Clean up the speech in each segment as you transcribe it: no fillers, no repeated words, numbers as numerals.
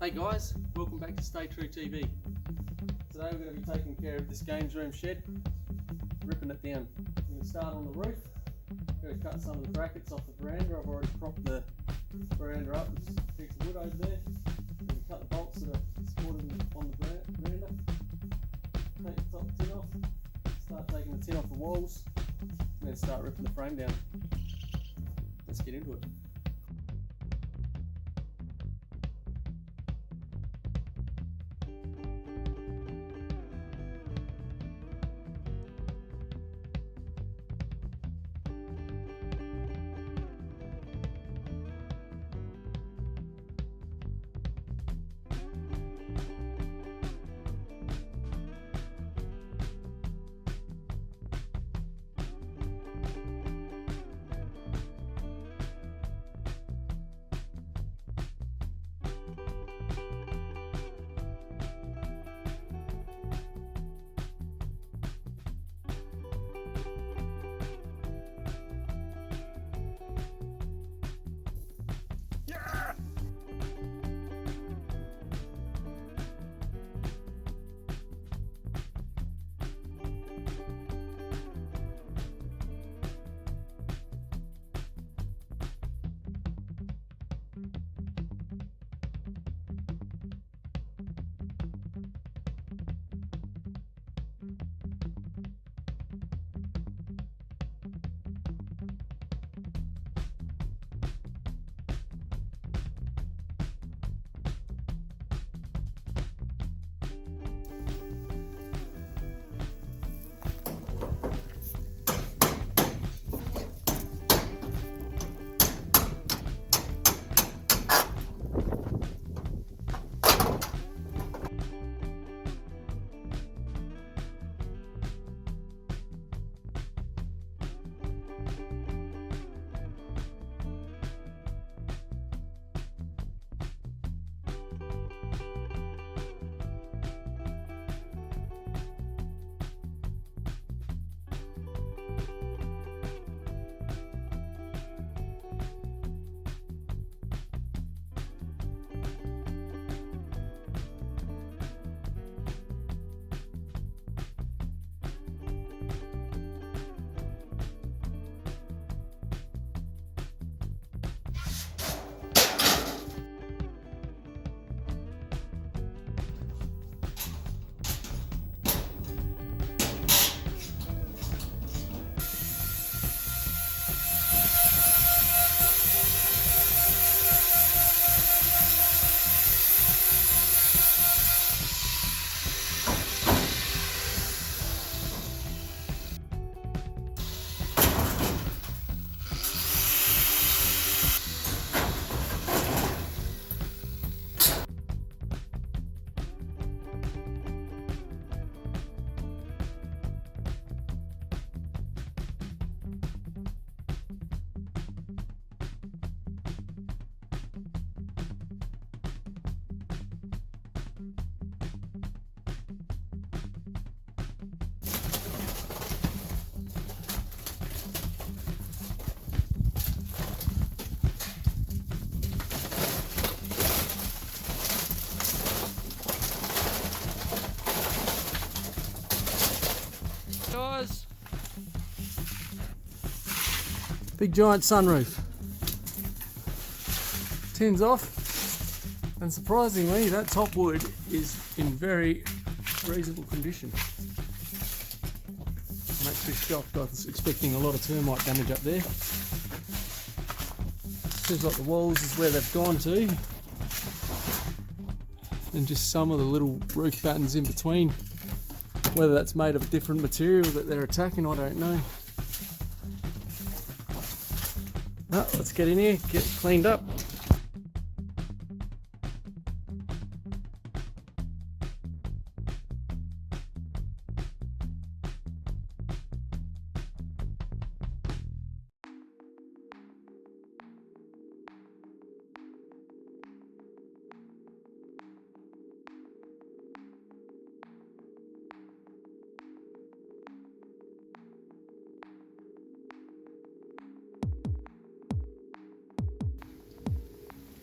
Hey guys, welcome back to StayTrue Tv. Today we're going to be taking care of this games room shed, ripping it down. We're going to start on the roof. We're going to cut some of the brackets off the veranda. I've already propped the veranda up with a piece of wood over there. We're going to cut the bolts that are supported on the veranda. Take the top tin off, start taking the tin off the walls, and then start ripping the frame down. Let's get into it. Guys, big giant sunroof. Tin's off, and surprisingly that top wood is in very reasonable condition. I'm actually shocked. I was expecting a lot of termite damage up there. Seems like the walls is where they've gone to, and just some of the little roof battens in between. Whether that's made of different material that they're attacking, I don't know. Oh, let's get in here, get it cleaned up.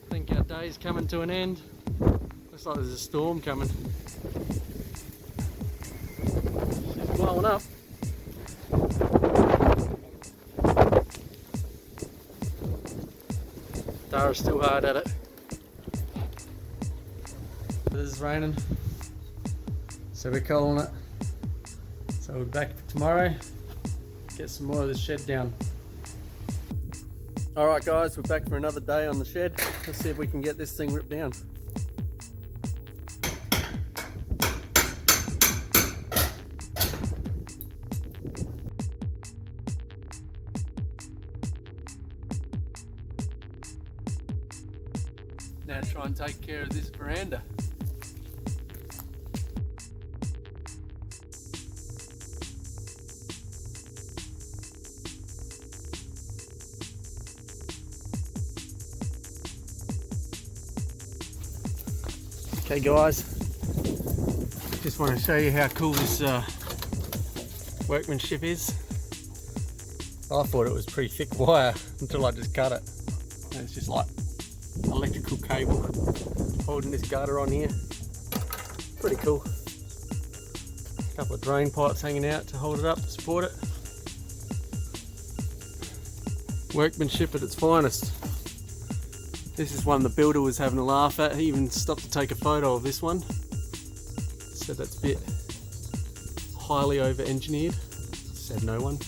I think our day's coming to an end. Looks like there's a storm coming. It's blowing up. Dara's still hard at it. It is raining, so we're calling it. So we're back tomorrow, get some more of the shed down. Alright guys, we're back for another day on the shed. Let's see if we can get this thing ripped down. Now try and take care of this veranda. Okay guys, just want to show you how cool this workmanship is. I thought it was pretty thick wire until I just cut it. And it's just like electrical cable holding this gutter on here. Pretty cool. A couple of drain pipes hanging out to hold it up, support it. Workmanship at its finest. This is one the builder was having a laugh at. He even stopped to take a photo of this one. Said that's a bit highly over-engineered. Said no one.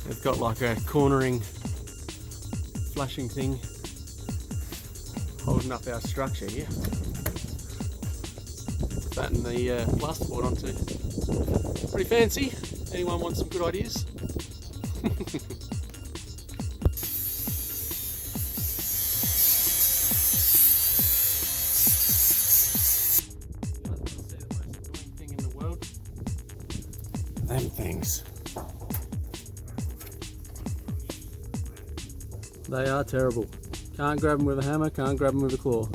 They've got like a cornering flashing thing holding up our structure here. Batten the plasterboard onto. Pretty fancy. Anyone want some good ideas? Them things. They are terrible. Can't grab them with a hammer, can't grab them with a claw.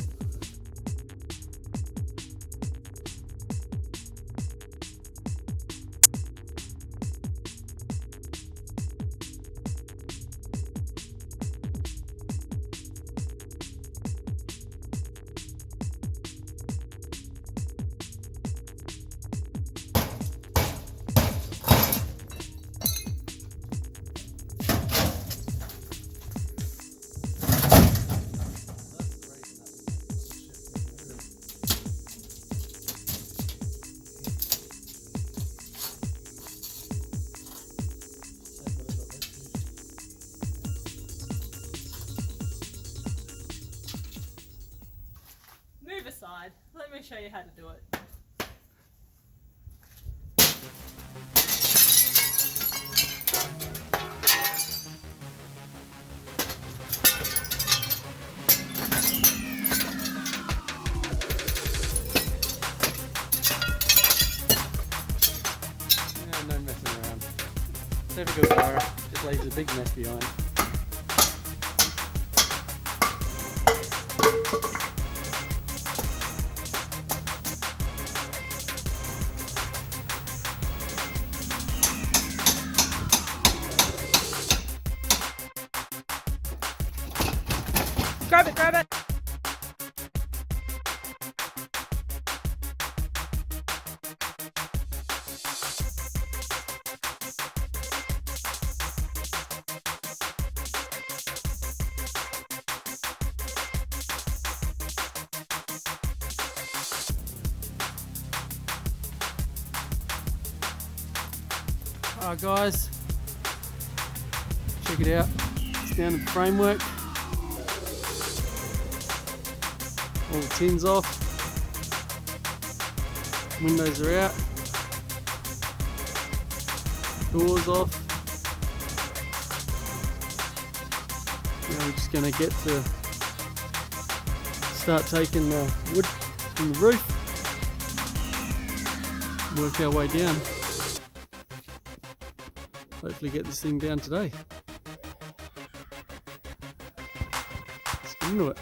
Move aside. Let me show you how to do it. Yeah, no messing around. Never good fire. Just leaves a big mess behind. Grab it, grab it! Alright guys, check it out. It's down to the framework. All the tins off. Windows are out. Doors off. Now we're just going to get to start taking the wood from the roof. Work our way down. Hopefully get this thing down today. Let's get into it.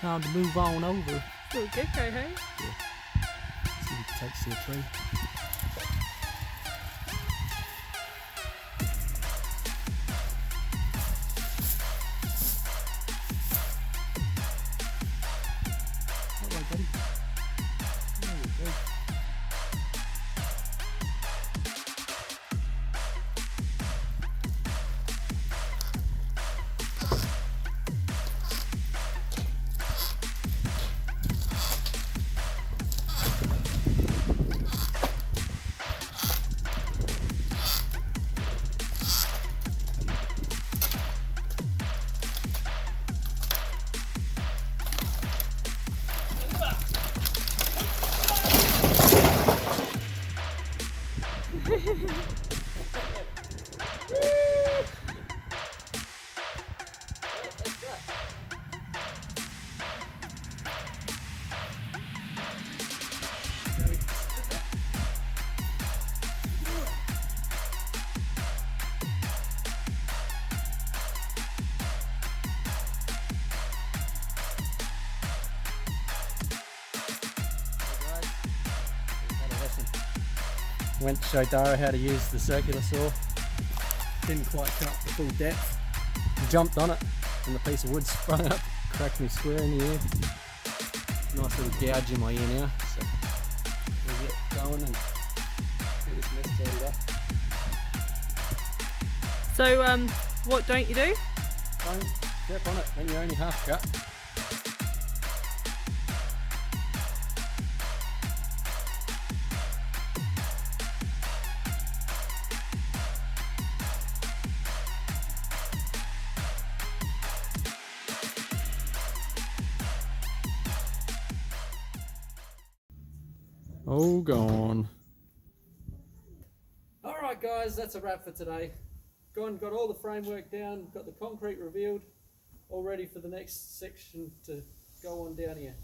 Time to move on over. Little gecko, hey? See if we can take to the tree. That way, buddy. There we go. Went to show Dara how to use the circular saw. Didn't quite cut the full depth. Jumped on it and the piece of wood sprung up, cracked me square in the ear. Nice little gouge in my ear now. So we'll get going and get this mess tidied up. So, what don't you do? Don't step on it when you're only half cut. All gone. Alright guys, that's a wrap for today. Got all the framework down, got the concrete revealed, all ready for the next section to go on down here.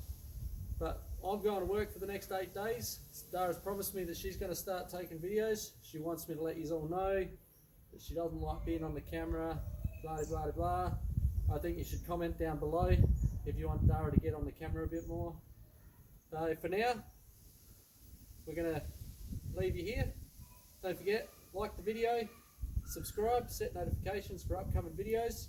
But I'm going to work for the next 8 days. Dara's promised me that she's going to start taking videos. She wants me to let you all know that she doesn't like being on the camera, blah blah blah. I think you should comment down below if you want Dara to get on the camera a bit more. For now, we're going to leave you here. Don't forget, like the video, subscribe, set notifications for upcoming videos.